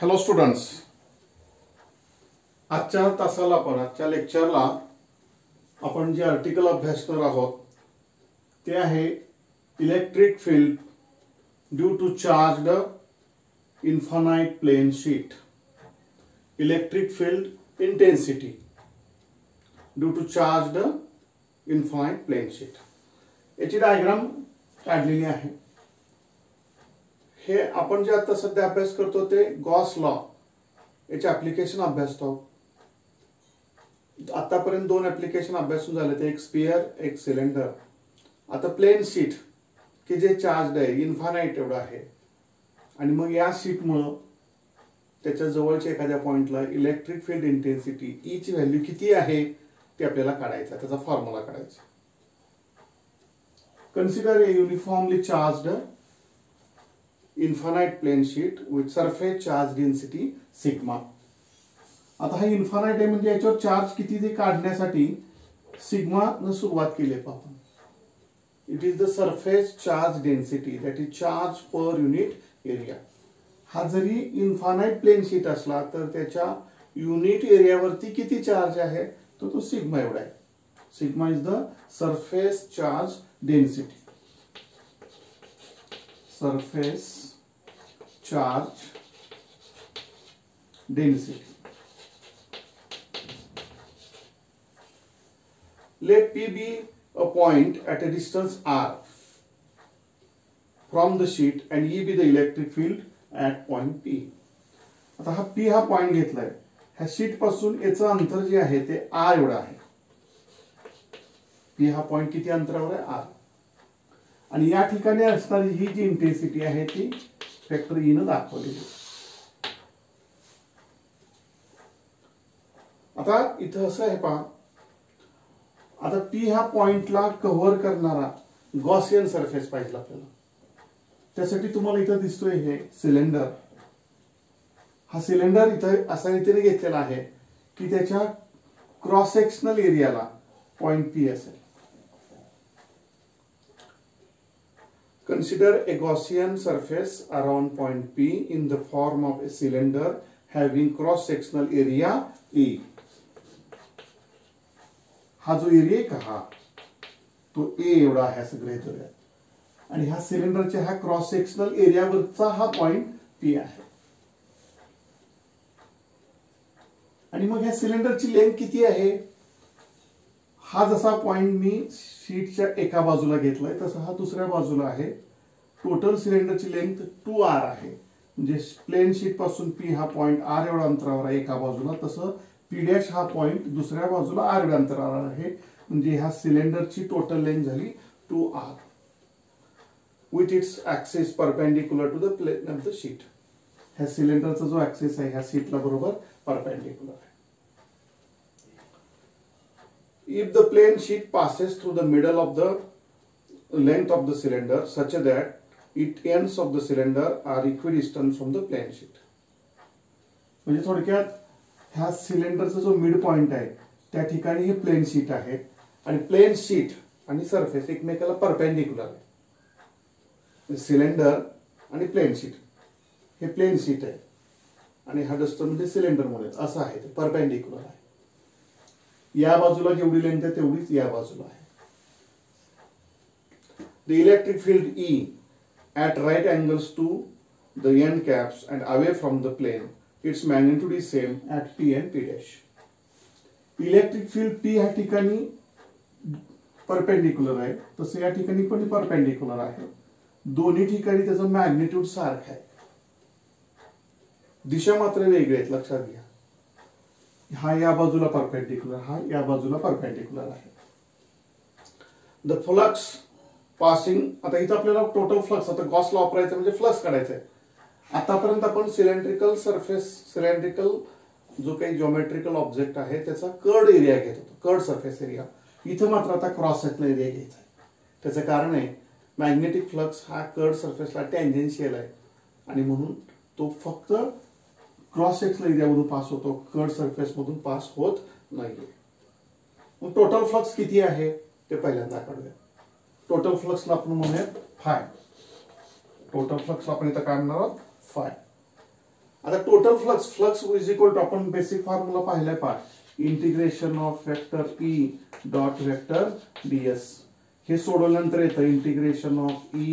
Hello students, आजच्या तासाला आजच्या लेक्चरला आपण जे आर्टिकल अभ्यासणार आहोत ते आहे electric field due to charged infinite plane sheet. Electric field intensity due to charged infinite plane sheet याची डायग्राम काढलेली आहे. हे आपण जे आता सध्या अभ्यास करतो ते गॉस लॉ याचे ऍप्लिकेशन अभ्यासतो. आतापर्यंत दोन ऍप्लिकेशन अभ्यासून झाले ते एक स्फियर एक सिलेंडर. आता प्लेन शीट की जे चार्ज्ड आहे इन्फानाइट एवढं आहे आणि मग या शीटमुळे त्याच्या जवळच्या एखाद्या पॉइंटला इलेक्ट्रिक फील्ड इंटेन्सिटी ई ची व्हॅल्यू किती आहे ते आपल्याला काढायचं, त्याचा फॉर्म्युला काढायचा. Consider a uniformly charged infinite plane sheet with surface charge density sigma. आता हा इन्फानाइट आहे म्हणजे याच्यावर चार्ज किती ते काढण्यासाठी सिग्मा न सुरुवात केली आपण. It is the surface charge density that is charge per unit area. हा जरी इन्फानाइट प्लेन शीट असला तर त्याच्या युनिट एरियावरती किती चार्ज आहे तर तो सिग्मा एवढा आहे. Sigma is the surface charge density. Surface charge density. Let P be a point at a distance r from the sheet and E be the electric field at point P. आता हा P हा point घेतलाय. ह्या sheet पासून याचं अंतर जे आहे ते r एवढं आहे. P हा पॉइंट किती अंतरावर आहे? r. आणि या ठिकाणी असणारी ही जी इंटेन्सिटी आहे ती फॅक्टर ई न दाखवलेली. आता इथं असं आहे पहा, आता पी ह्या पॉइंटला कव्हर करणारा गॉसियन सरफेस पाहिजे आपल्याला. त्यासाठी तुम्हाला इथं दिसतोय हे सिलेंडर. हा सिलेंडर इथं असा रीतीने घेतलेला आहे की त्याच्या क्रॉस सेक्शनल एरियाला पॉइंट पी असेल. Consider a Gaussian surface around point P in the form of a cylinder having cross-sectional area E. हा जो एरिया आहे का हा तो ए एवढा आहे असं गृहीत धरूया आणि ह्या सिलेंडरच्या ह्या क्रॉस सेक्शनल एरियावरचा हा पॉइंट पी आहे. आणि मग ह्या सिलेंडरची लेंथ किती आहे? हा जसा पॉइंट मी शीटच्या एका बाजूला घेतलाय तसा हा दुसऱ्या बाजूला आहे. टोटल सिलेंडरची लेंथ 2r आहे. म्हणजे प्लेन शीट पासून पी हा पॉइंट r एवढा अंतरावर आहे एका बाजूला, तसं पी डॅश हा पॉइंट दुसऱ्या बाजूला r एवढ्या अंतरावर आहे. म्हणजे ह्या सिलेंडरची टोटल लेंथ झाली 2r with its axis perpendicular to the plane of the sheet. ह्या सिलेंडरचा जो ऍक्सिस आहे ह्या शीटला बरोबर परपेंडिक्युलर आहे. If the plane sheet passes through the middle of the length of the cylinder such that its ends of the cylinder are equidistant from the plane sheet. म्हणजे थोडक्यात ह्या सिलेंडरचा जो मिड पॉइंट आहे त्या ठिकाणी हे प्लेन शीट आहे आणि प्लेन शीट आणि सरफेस एकमेकाला परपेंडिक्युलर आहे. सिलेंडर आणि प्लेन शीट, हे प्लेन शीट आहे आणि हा डस्टर म्हणजे सिलेंडर मध्ये असं आहे, ते परपेंडिक्युलर आहे. या बाजूला जेवढी लेंथ आहे तेवढीच या बाजूला आहे. The electric field E at right angles to the end caps and away from the plane, its magnitude is same at P and P dash. Electric field P ह्या ठिकाणी परपेंडिक्युलर आहे तसं या ठिकाणी पण परपेंडिक्युलर आहे. दोन्ही ठिकाणी त्याचं मॅग्निट्यूड सारखं आहे, दिशा मात्र वेगळी आहेत, लक्षात घ्या. हा या बाजूला परपेंडिक्युलर, हा या बाजूला परपेंडिक्युलर आहे. द फ्लक्स पासिंग, आता इथं आपल्याला टोटल फ्लक्स, आता गॉस लॉ वापरायचं म्हणजे फ्लक्स काढायचा आहे. आतापर्यंत आपण सिलेंड्रिकल सरफेस, सिलेंड्रिकल जो काही जिओमेट्रिकल ऑब्जेक्ट आहे त्याचा कर्ड एरिया घेत होतो, कर्ड सरफेस एरिया. इथं मात्र आता क्रॉस सेक्शनल एरिया घ्यायचा आहे. त्याचं कारण आहे मॅग्नेटिक फ्लक्स हा कर्ड सरफेसला टँजेन्शियल आहे आणि म्हणून तो फक्त क्रॉस सेक्शनल एरियामधून पास होतो, कर्ड सरफेस मधून पास होत नाहीये. मग टोटल फ्लक्स किती आहे ते पहिल्यांदा काढूया. टोटल फ्लक्सला आपण म्हणूया फाय. टोटल फ्लक्स आपण इथं काढणार आहोत फाय. आता total flux is equal to आपण बेसिक फॉर्म्युला पाहिलाय पहा, integration of vector E dot vector DS. हे सोडवल्यानंतर येतं integration of E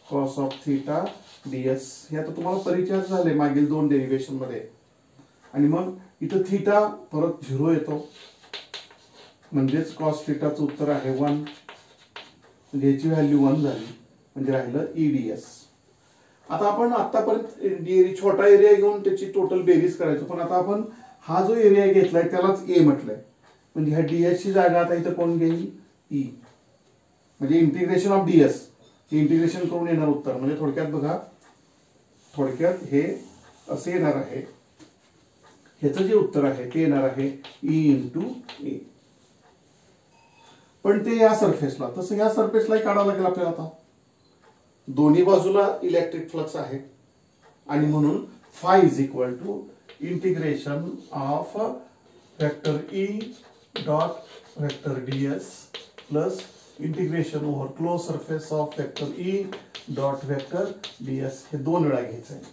cos of theta DS. हे आता तुम्हाला परिचय झाले मागील 2 डेरिव्हेशन मध्ये. आणि मग इथं थिटा परत 0 येतो, म्हणजेच कॉस थिटाचं उत्तर आहे 1. म्हणजे याची व्हॅल्यू 1 झाली, म्हणजे राहिलं ईडीएस. आता आपण आतापर्यंत छोटा एरिया घेऊन त्याची टोटल बेरीज करायचो, पण आता आपण हा जो एरिया घेतलाय त्यालाच ए म्हटलंय. म्हणजे ह्या डीएस ची जागा आता इथं कोण घेईल? ई. म्हणजे इंटिग्रेशन ऑफ डीएस हे इंटिग्रेशन करून येणार उत्तर. म्हणजे थोडक्यात बघा, थोडक्यात हे असे येणार आहे, ह्याचं जे उत्तर आहे ते येणार आहे ई इंटू ए. पण ते या सरफेसला, तसं या सरफेसला काढावं लागेल आपल्याला. आता दोन्ही बाजूला इलेक्ट्रिक फ्लक्स आहे आणि म्हणून phi is equal to integration of vector E dot vector DS plus integration over close surface of vector E dot vector DS. हे 2 वेळा घ्यायचं आहे.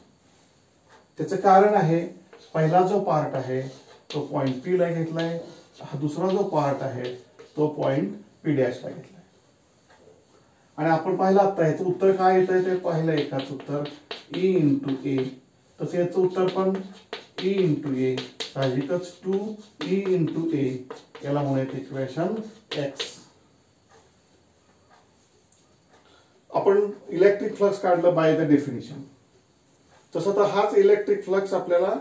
त्याचं कारण आहे, पहिला जो पार्ट आहे तो पॉइंट पी ला घेतलाय, हा दुसरा जो पार्ट आहे तो पॉइंट पी डॅश ला घेतलाय. आणि आपण पाहिलं आता याचं उत्तर काय येतंय ते पाहिलं एकाच उत्तर ई इंटू ए. तसं याचं उत्तर पण ई इंटू ए, साहजिकच 2 ई इंटू ए. याला म्हणूयात इक्वेशन एक्स. आपण इलेक्ट्रिक फ्लक्स काढलं बाय द डेफिनेशन. तसं तर हाच इलेक्ट्रिक फ्लक्स आपल्याला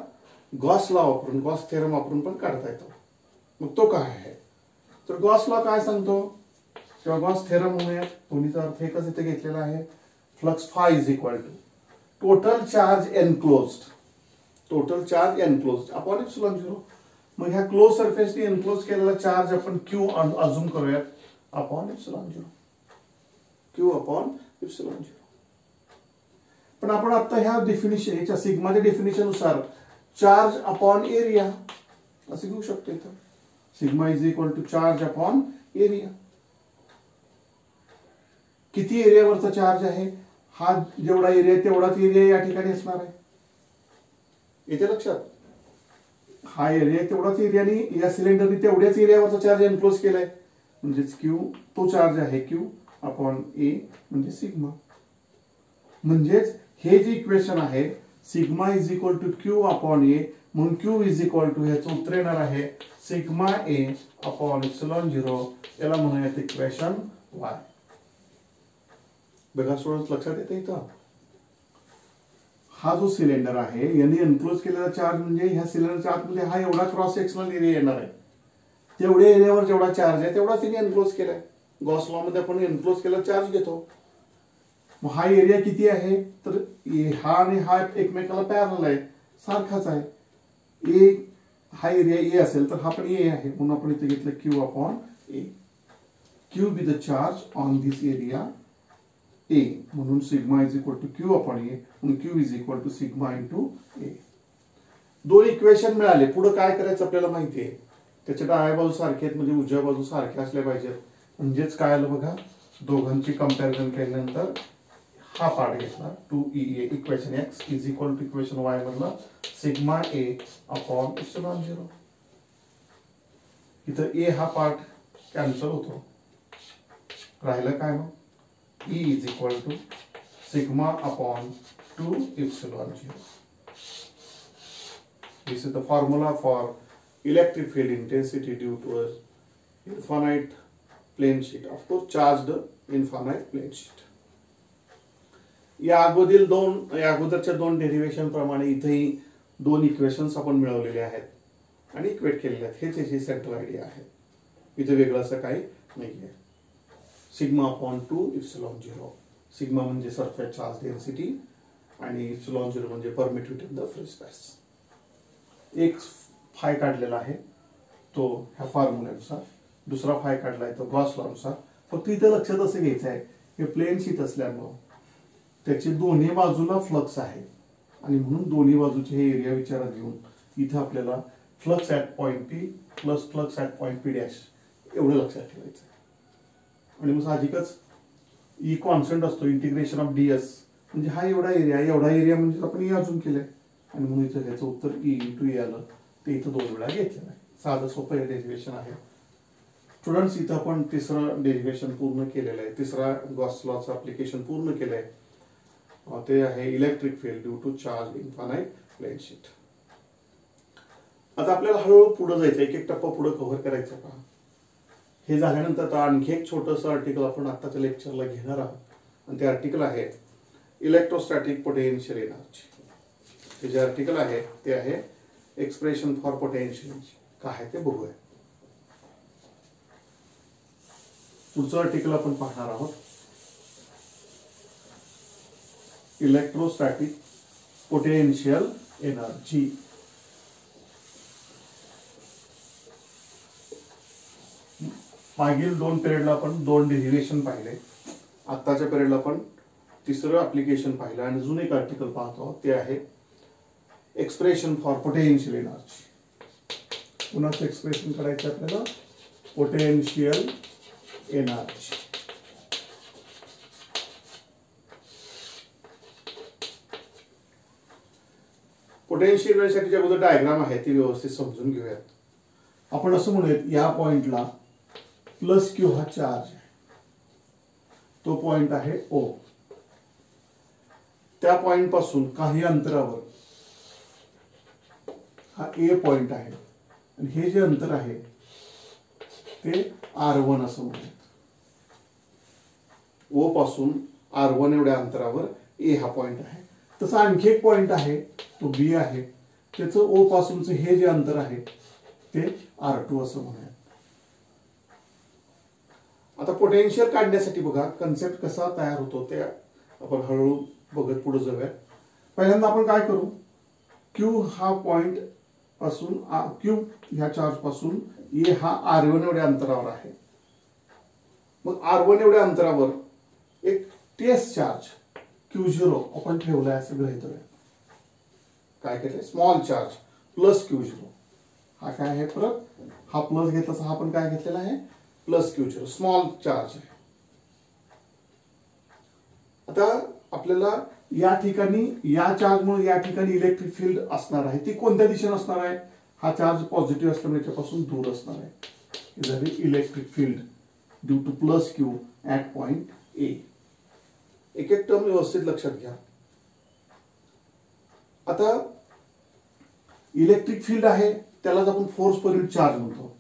गॉस लॉ वापरून, गॉस थेरम वापरून पण काढता येतो. मग तो काय आहे? तर गॉस लॉ काय सांगतो किंवा गॉस थेरम म्हणूयात, दोन्हीचा अर्थ एकच इथे घेतलेला आहे. Flux phi is equal to total charge enclosed, total charge enclosed upon epsilon 0. मग ह्या क्लोज सरफेसने एनक्लोज केलेला चार्ज आपण क्यू अजूम करूयात upon epsilon 0, Q upon epsilon 0. पण आपण आता ह्या डेफिनेशन, याच्या सिग्माच्या डेफिनेशन नुसार चार्ज अपॉन एरिया असं घेऊ शकतो. इथं sigma is equal to charge upon area. किती एरियावरचा चार्ज आहे? हा जेवढा एरिया तेवढाच एरिया या ठिकाणी असणार आहे. येते लक्षात? हा एरिया तेवढाच एरियाने या सिलेंडरने तेवढ्याच एरियावरचा चार्ज एनक्लोज केलाय, म्हणजेच क्यू तो चार्ज आहे क्यू अपॉन ए म्हणजे सिग्मा. म्हणजेच हे जे इक्वेशन आहे sigma is equal to Q upon A, म्हणून क्यू इज इक्वल टू ह्याचं उत्तर येणार आहे सिग्मा ए अपॉन इप्सिलॉन 0. याला म्हणूयात इक्वेशन वाय. बघा सोडत लक्षात येते इथं. हा जो सिलेंडर आहे यांनी एनक्लोज केलेला चार्ज म्हणजे ह्या सिलेंडरच्या आतमध्ये हा एवढा क्रॉस सेक्शनल एरिया येणार आहे. तेवढ्या एरियावर जेवढा चार्ज आहे तेवढा तिने एनक्लोज केलाय. गॉस लॉ मध्ये आपण एनक्लोज केलेला चार्ज घेतो. मग हा एरिया किती आहे? तर हा आणि हा एकमेकाला पॅरलल आहे, सारखाच आहे. ए हा एरिया ए असेल तर हा पण ए आहे, म्हणून आपण इथे घेतलं Q upon A. Q be the charge on this area A, म्हणून sigma is equal to Q upon A, म्हणून Q is equal to sigma into A. 2 equation मिळाले. पुढे काय करायचं आपल्याला माहिती आहे. त्याच्या डाव्या बाजू सारखे आहेत, म्हणजे उजव्या बाजू सारख्या असल्या पाहिजेत. म्हणजेच काय आलं बघा, दोघांची कंपॅरिझन केल्यानंतर हा पार्ट घेतला 2EA equation X is equal to equation Y मधला सिग्मा ए अपॉन इप्सिलॉन 0. इथं ए हा पार्ट कॅन्सल होतो, राहिलं काय मग E is equal to sigma upon 2 epsilon 0. This is the formula for electric field intensity due to a infinite plane sheet. Of course, charged infinite plane sheet. या अगोदरच्या 2 derivation प्रमाणे इथेही 2 इक्वेशन्स आपण मिळवलेले आहेत आणि इक्वेट केलेले आहेत. हेच याची सेंट्रल आयडिया आहे. इथे वेगळं असं काही नाहीये. Sigma upon 2 epsilon 0. सिग्मा म्हणजे सरफेस चार्ज डेन्सिटी आणि इप्सिलॉन 0 म्हणजे permittivity of the free space. एक फाय काढलेला आहे तो ह्या फॉर्म्युल्यानुसार, दुसरा फाय काढलाय तो गॉस लॉ नुसार. फक्त इथे लक्षात असं घ्यायचं आहे की प्लेन शीट असल्यामुळं त्याची दोन्ही बाजूला फ्लक्स आहे आणि म्हणून दोन्ही बाजूचे हे एरिया विचारात घेऊन इथे आपल्याला flux at point P plus flux at point P dash एवढं लक्षात ठेवायचं आहे. आणि मग साहजिकच ई कॉन्स्टंट असतो इंटिग्रेशन ऑफ डीएस, म्हणजे हा एवढा एरिया म्हणजे आपण ई अजून केलंय आणि म्हणून इथं ह्याचं उत्तर ई इंटू ए आलं, ते इथं 2 वेळा घेतलेलं आहे. साधं सोपं हे डेरिव्हेशन आहे. स्टुडंट्स इथं आपण तिसरं डेरिव्हेशन पूर्ण केलेलं आहे, तिसरा गॉस लॉचं ऍप्लिकेशन पूर्ण केलंय. ते आहे electric field due to charge infinite plane sheet. आता आपल्याला हळूहळू पुढे जायचं, एक एक टप्पा पुढे कव्हर करायचा का. हे झाल्यानंतर आता आणखी एक छोटंसं आर्टिकल आपण आत्ताच्या लेक्चरला घेणार आहोत, आणि ते आर्टिकल आहे इलेक्ट्रोस्टॅटिक पोटेन्शियल एनर्जी. हे जे आर्टिकल आहे ते आहे एक्सप्रेशन फॉर पोटेन्शियल एनर्जी. काय आहे ते बघूया. पुढचं आर्टिकल आपण पाहणार आहोत इलेक्ट्रोस्टॅटिक पोटेन्शियल एनर्जी. मागील 2 पिरियडला आपण 2 डेरिव्हेशन पाहिले, आत्ताच्या पिरियडला आपण तिसरं ऍप्लिकेशन पाहिलं, आणि अजून एक आर्टिकल पाहतो ते आहे एक्सप्रेशन फॉर पोटेन्शियल एनर्जी. पुन्हा एक्सप्रेशन करायचं आपल्याला पोटेन्शियल एनर्जी. पोटेन्शियल एनर्जीसाठी जे अगोदर डायग्राम आहे ती व्यवस्थित समजून घेऊयात. आपण असं म्हणूयात या पॉइंटला प्लस क्यू हा चार्ज आहे, तो पॉइंट आहे ओ. त्या पॉइंट पासून काही अंतरावर हा ए पॉइंट आहे, आणि हे जे अंतर आहे ते R1 असं म्हणूयात. ओ पासून R1 एवढ्या अंतरावर ए हा पॉइंट आहे. तसा आणखी एक पॉइंट आहे तो बी आहे, त्याचं ओ पासूनचं हे जे अंतर आहे ते R2 असं म्हणूयात. आता पोटेन्शियल काढण्यासाठी बघा कन्सेप्ट कसा तयार होतो ते आपण हळूहळू बघत पुढे जाऊया. पहिल्यांदा आपण काय करू, क्यू हा पॉइंट पासून क्यू ह्या चार्ज पासून ए हा R1 एवढ्या अंतरावर आहे. मग R1 एवढ्या अंतरावर एक टेस्ट चार्ज Q0 आपण ठेवलाय असं गृहीत धरूया. काय केलंय, स्मॉल चार्ज प्लस Q0. हा काय आहे, परत हा प्लस घेतला, हा पण काय घेतलेला आहे प्लस Q0, स्मॉल चार्ज आहे. आता आपल्याला या ठिकाणी या चार्जमुळे या ठिकाणी इलेक्ट्रिक फील्ड असणार आहे. ती कोणत्या दिशेने असणार आहे, हा चार्ज पॉझिटिव्ह असल्यामुळे याच्यापासून दूर असणार आहे. ही झाली electric field due two plus Q at point A. एक एक टर्म व्यवस्थित लक्षात घ्या. आता इलेक्ट्रिक फील्ड आहे त्यालाच आपण फोर्स पर युनिट चार्ज म्हणतो.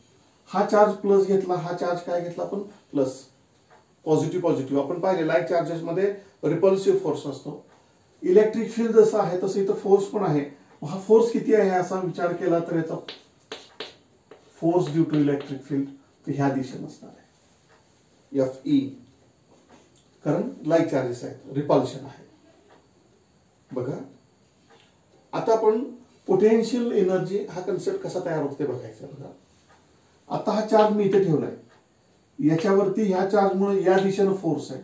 हा चार्ज प्लस घेतला, हा चार्ज काय घेतला आपण प्लस, पॉझिटिव्ह पॉझिटिव्ह. आपण पाहिले लाईक चार्जेस मध्ये रिपल्सिव्ह फोर्स असतो. इलेक्ट्रिक फील्ड जसं आहे तसं इथं फोर्स पण आहे. हा फोर्स किती आहे असा विचार केला तर याचा force due to electric field तर ह्या दिशेने असणार आहे FE, कारण लाईक चार्जेस आहेत, रिपल्शन आहे. बघा आता आपण पोटेन्शियल एनर्जी हा कन्सेप्ट कसा तयार होतो ते बघायचं. बघा आता हा चार्ज मी इथे ठेवलाय, याच्यावरती ह्या चार्जमुळे या दिशेनं फोर्स आहे,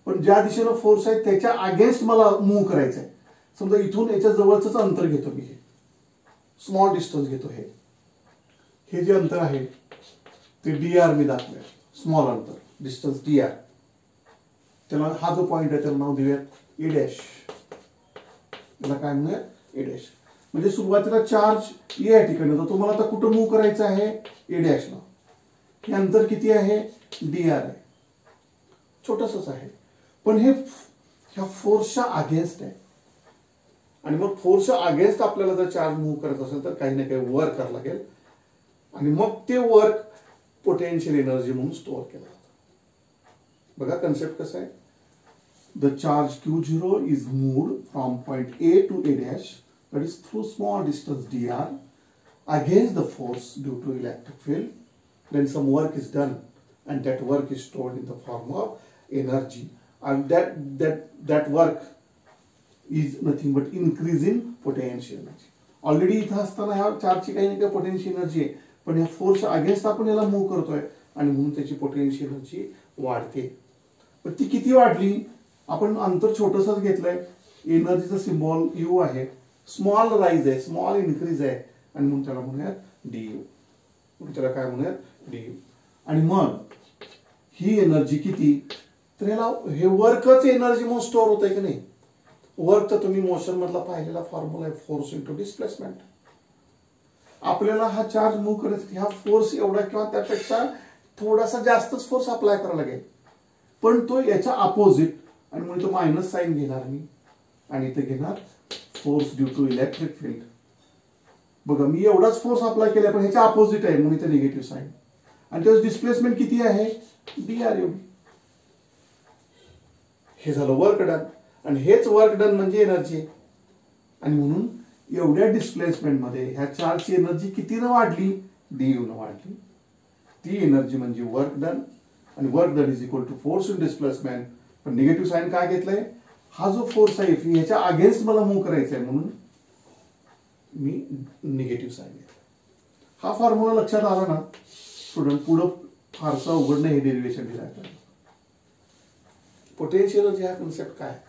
पण ज्या दिशेनं फोर्स आहे त्याच्या अगेन्स्ट मला मूव्ह करायचं आहे. समजा इथून याच्या जवळच अंतर घेतो मी, हे स्मॉल डिस्टन्स घेतो. हे जे अंतर आहे ते dr मी दाखवूया, स्मॉल अंतर डिस्टन्स dr. त्याला हा जो पॉइंट आहे त्याला नाव देऊयात A'. त्याला काय म्हणूयात A'. म्हणजे सुरुवातीला चार्ज या ठिकाणी होता, तो मला आता कुठं मूव्ह करायचा आहे A' ला. हे अंतर किती आहे dr आहे, छोटसच आहे, पण हे ह्या फोर्सच्या अगेन्स्ट आहे. आणि मग फोर्सच्या अगेन्स्ट आपल्याला जर चार्ज मूव्ह करत असेल तर काही ना काही वर्क करावं लागेल, आणि मग ते वर्क पोटेन्शियल एनर्जी म्हणून स्टोअर केलं जातं. बघा कन्सेप्ट कसं आहे. The charge Q0 is moved from point A to A', that is through small distance dr against the force due to electric field. Then some work is done, and that work is stored in the form of energy, and that work is nothing but increase in potential energy. Already इथं असताना ह्या चार्जची काही ना काही potential energy आहे, पण ह्या force against आपण याला मूव्ह करतोय आणि म्हणून त्याची पोटेन्शियल एनर्जी वाढते. पण ती किती वाढली, आपण अंतर छोटसच घेतलंय, एनर्जीचा सिम्बॉल U आहे, स्मॉल राईज आहे, स्मॉल इन्क्रीज आहे, आणि म्हणून त्याला म्हणूयात DU. त्याला काय म्हणूयात DU. आणि मग ही एनर्जी किती, तर याला हे वर्कच एनर्जी म्हणून स्टोअर होत आहे की नाही. वर्कचा तुम्ही मोशन मधला पाहिलेला फॉर्म्युला आहे, फोर्स इंटू डिस्प्लेसमेंट. आपल्याला हा चार्ज मूव्ह करायचा, ह्या फोर्स एवढा किंवा त्यापेक्षा थोडासा जास्तच फोर्स अप्लाय करायला लागेल, पण तो याच्या अपोजिट, आणि म्हणून तो मायनस साईन घेणार मी आणि इथे घेणार force due to electric field. बघा मी एवढाच फोर्स अप्लाय केला, पण ह्याच्या अपोजिट आहे म्हणून इथे निगेटिव्ह साईन. आणि त्याचं डिस्प्लेसमेंट किती आहे, dr एवढी. हे झालं वर्क डन, आणि हेच वर्क डन म्हणजे एनर्जी. आणि म्हणून एवढ्या डिस्प्लेसमेंट मध्ये ह्या चार्जची एनर्जी कितीनं वाढली, du न वाढली. ती एनर्जी म्हणजे वर्क डन, आणि work done is equal to force in displacement. पण निगेटिव्ह साईन काय घेतलंय, हा जो फोर्स आहे ह्याच्या अगेन्स्ट मला मूव्ह करायचा आहे म्हणून मी निगेटिव्ह साईन घेतलं. हा फॉर्म्युला लक्षात आला ना स्टुडंट, पुढं फारसा अवघड नाही हे डेरिव्हेशन डिराइव करणं. पोटेन्शियल एनर्जी हा कन्सेप्ट काय,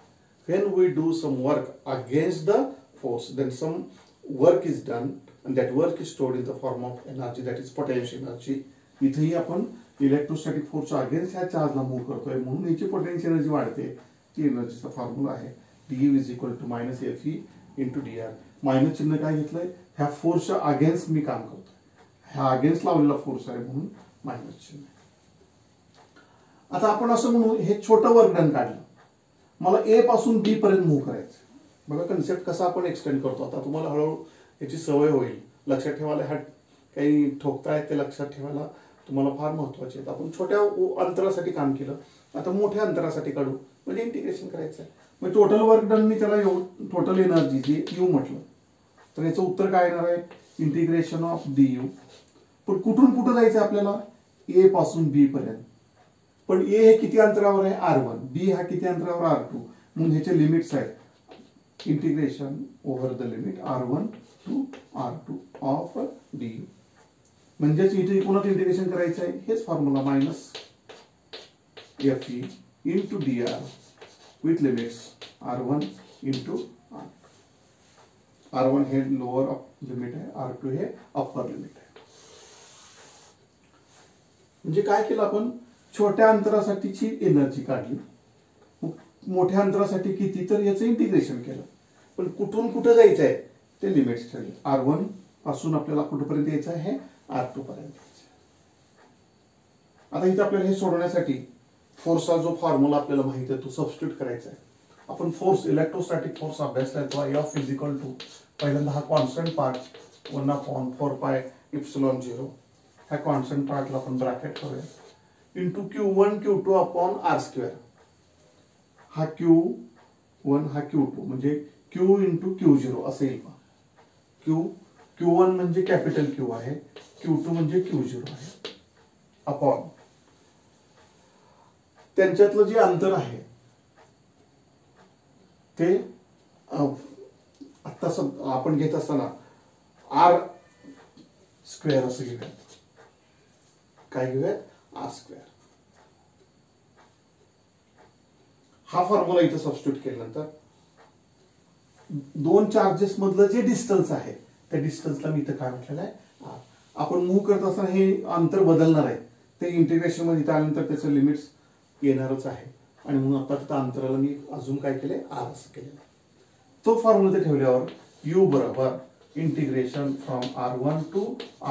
when we do some work against the force, then some work is done and that work is stored in the form of energy, that is potential energy. इथेही आपण electrostatic फोर्सच्या against ह्या चार्जला move करतोय म्हणून याची potential energy वाढते. ती एनर्जीचा फॉर्म्युला आहे du is equal to minus fe into dr. Minus चिन्ह काय घेतलंय, ह्या फोर्सच्या अगेन्स्ट मी काम करतोय, ह्या अगेन्स्ट लावलेला फोर्स आहे म्हणून मायनस चिन्ह. आता आपण असं म्हणू, हे छोटं वर्क डन काढलं, मला ए पासून बी पर्यंत मूव्ह करायचं. बघा कन्सेप्ट कसा आपण एक्सटेंड करतो. आता तुम्हाला हळूहळू याची सवय होईल. लक्षात ठेवायला ह्या काही ठोकतायत ते लक्षात ठेवायला तुम्हाला फार महत्वाचे आहेत. आपण छोट्या अंतरासाठी काम केलं, आता मोठ्या अंतरासाठी काढू, म्हणजे इंटिग्रेशन करायचं आहे. मग टोटल वर्क डन मी त्याला टोटल एनर्जी जे यू म्हटलं, तर याचं उत्तर काय येणार आहे, इंटिग्रेशन ऑफ du. पण कुठून कुठं जायचं आपल्याला, ए पासून बी पर्यंत. पण ए हे किती अंतरावर आहे, r1, बी हा किती अंतरावर r2, म्हणून ह्याचे लिमिट्स आहेत, integration over the limit r1 to r2 of du. म्हणजेच इथे कोणाचं इंटिग्रेशन करायचं आहे, हेच formula minus fe into dr with limits r1 into r. r1 हे लोअर लिमिट आहे, r2 हे अप्पर लिमिट आहे. म्हणजे काय केलं आपण, छोट्या अंतरासाठीची एनर्जी काढली, मोठ्या अंतरासाठी किती, तर याचं इंटिग्रेशन केलं. पण कुठून कुठं जायचं आहे ते लिमिट्स ठरले. r1 पासून आपल्याला कुठपर्यंत यायचं आहे, r2 पर्यंत. आता इथे आपल्याला हे सोडवण्यासाठी फोर्सचा जो फॉर्म्युला आपल्याला माहिती आहे तो सबस्टिट्यूट करायचा आहे. आपण फोर्स, इलेक्ट्रोस्टॅटिक फोर्स अभ्यासलाय तो F इज इक्वल टू, पहिल्यांदा हा कॉन्स्टंट पार्ट 1/4πε0, ह्या कॉन्स्टंट पार्टला आपण ब्रॅकेट करूया, into Q1 Q2 upon r square. हा Q1 हा Q2 म्हणजे Q इंटू Q0 असं येईल. Q1 म्हणजे कॅपिटल Q आहे, Q2 म्हणजे Q0 आहे, अपॉन त्यांच्यातलं जे अंतर आहे ते आता आपण घेत असताना r स्क्वेअर असं घेऊयात. काय घेऊयात, r स्क्वेअर. हा फॉर्म्युला इथे सबस्टिट्यूट केल्यानंतर दोन चार्जेस मधलं जे डिस्टन्स आहे त्या डिस्टन्सला मी इथं काय म्हटलेलं आहे, r. आपण मूव्ह करत असताना हे अंतर बदलणार आहे, ते इंटिग्रेशन मध्ये इथं आल्यानंतर त्याचं लिमिट्स येणारच आहे. आणि म्हणून आता तिथं अंतराला मी अजून काय केलंय, r असं केलेलं. तो फॉर्म्युला ते ठेवल्यावर u बरोबर integration from r1 to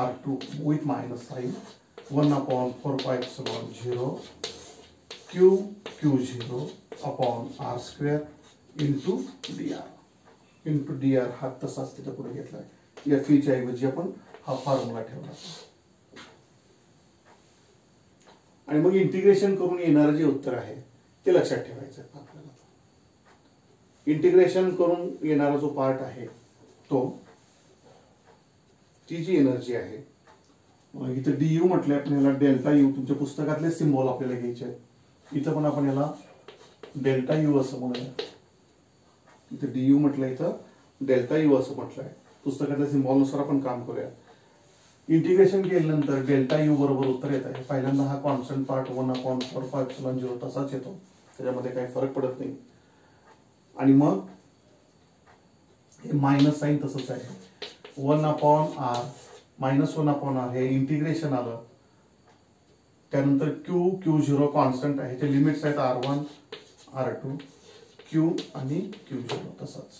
r2 with minus sign 1/4πε0 Q0 upon r square into dr हा तसाच तिथं पुढे घेतलाय. या फीच्या ऐवजी आपण हा फॉर्म्युला ठेवला आणि मग इंटिग्रेशन करून येणारं जे उत्तर आहे ते लक्षात ठेवायचं आहे आपल्याला. इंटिग्रेशन करून येणारा जो पार्ट आहे तो, ती जी एनर्जी आहे, इथं du म्हटलंय आपण, याला डेल्टा यू, तुमच्या पुस्तकातले सिम्बॉल आपल्याला घ्यायचे आहेत. इथं पण आपण याला डेल्टा यू असं म्हणूया. इथं du म्हटलं, इथं डेल्टा यू असं म्हटलंय. पुस्तकातल्या सिम्बॉल नुसार आपण काम करूया. इंटिग्रेशन केल्यानंतर डेल्टा यू बरोबर उत्तर येत आहे. पहिल्यांदा हा कॉन्स्टंट पार्ट 1/4πε0 तसाच येतो, त्याच्यामध्ये काही फरक पडत नाही. आणि मग हे मायनस साइन तसंच आहे, 1/r मायनस 1/r हे इंटिग्रेशन आलं. त्यानंतर Q0 कॉन्स्टंट आहे, ते लिमिट्स आहेत r1 r2 क्यू आणि Q0 तसंच.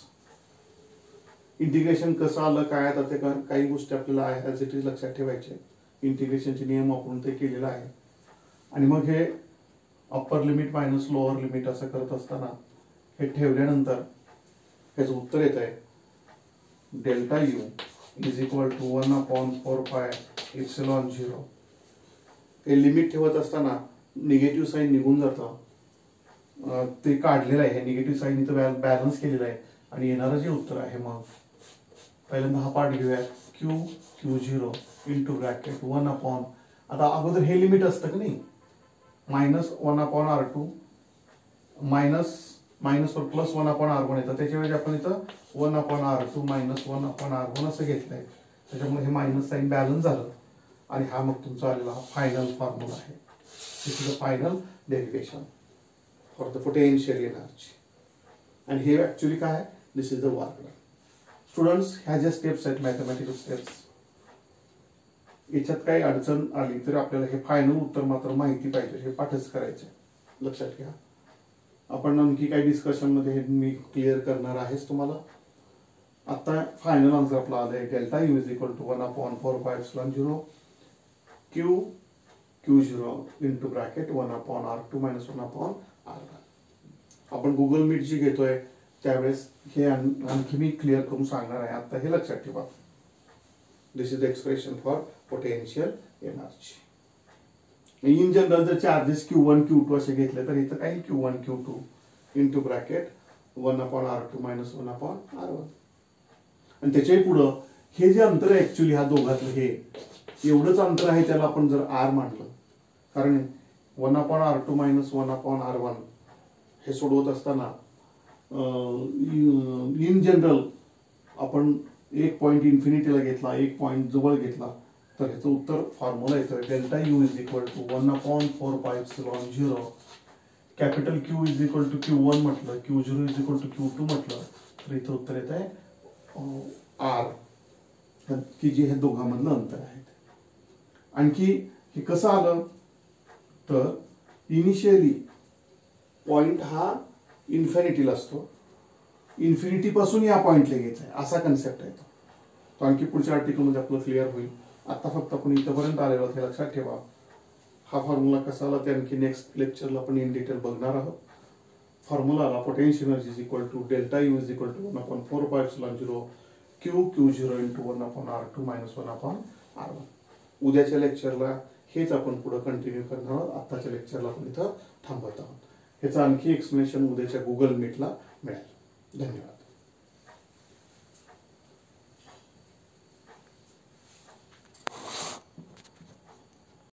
इंटिग्रेशन कसं आलं काय आता ते काही गोष्टी आपल्याला ॲज इट इज लक्षात ठेवायचे. इंटिग्रेशनचे नियम वापरून ते केलेलं आहे. आणि मग हे upper limit minus lower limit असं करत असताना हे ठेवल्यानंतर ह्याचं उत्तर येत आहे delta U is equal to 1/4πε0. हे लिमिट ठेवत असताना निगेटिव्ह साईन निघून जातं, ते काढलेलं आहे. हे निगेटिव्ह साईन इथं बॅलन्स केलेलं आहे आणि येणारं जे उत्तर आहे मग पहिल्यांदा हा पार्ट घेऊया. Q0 इंटू ब्रॅकेट 1/, आता अगोदर हे लिमिट असतं की नाही, -1/R2 मायनस वर प्लस 1/R1 येतं, त्याच्यावेळी आपण इथं 1/R2 मायनस 1/R1 असं घेतलंय. त्याच्यामुळे हे मायनस साईन बॅलन्स झालं आणि हा मग तुमचा आलेला फायनल फॉर्म्युला आहे. This is the final derivation for the potential energy. आणि हे ऍक्च्युली काय आहे, this is the work done. Students, ह्या ज्या स्टेप्स आहेत मॅथमॅटिकल स्टेप्स, याच्यात काही अडचण आली तर आपल्याला हे फायनल उत्तर मात्र माहिती पाहिजे, हे पाठच करायचे, लक्षात घ्या. आपण आणखी काही डिस्कशन मध्ये हे मी क्लिअर करणार आहेच तुम्हाला. आता फायनल आन्सर आपला आलाय delta U is equal to 1/4πε0 Q0 into bracket 1/R2 minus 1/R1. आपण गुगल मीट जी घेतोय त्यावेळेस हे आणखी मी क्लिअर करून सांगणार आहे. आता हे लक्षात ठेवा, this is the expression for potential energy. In general जर चार्जेस Q1 Q2 असे घेतले तर इथं काही Q1 Q2 into bracket 1/R2 minus 1/R1. आणि त्याच्याही पुढं हे जे अंतर आहे ऍक्च्युली ह्या दोघातलं हे एवढंच अंतर आहे, त्याला आपण जर R मानलं, कारण 1/R2 मायनस 1/R1 हे सोडवत असताना इन जनरल आपण एक पॉइंट इन्फिनिटीला घेतला, एक पॉइंट जवळ घेतला, तर ह्याचं उत्तर फॉर्म्युला येतं delta U is equal to 1/4πε0. Capital Q is equal to Q1 म्हटलं, Q0 is equal to Q2 म्हटलं, तर इथं उत्तर येत आहे R, की जे हे दोघांमधलं अंतर आहे. आणखी हे कसं आलं तर इनिशियली पॉइंट हा इन्फिनिटीला असतो, इन्फिनिटी पासून या पॉइंटला घ्यायचा आहे, असा कन्सेप्ट आहे तो. आणखी पुढच्या आर्टिकलमध्ये आपलं क्लिअर होईल. आता फक्त आपण इथपर्यंत आलेलो हे लक्षात ठेवा. हा फॉर्म्युला कसा आला ते आणखी नेक्स्ट लेक्चरला आपण इन डिटेल बघणार आहोत. फॉर्म्युला आला potential energy is equal to delta U is equal to 1/4πε0 Q0 into 1/R2 minus 1/R1. उद्याच्या लेक्चरला हेच आपण पुढे कंटिन्यू करणार आहोत. आताच्या लेक्चरला आपण इथं थांबवत आहोत. ह्याचं आणखी एक्सप्लेनेशन उद्याच्या गुगल मीटला मिळेल. धन्यवाद.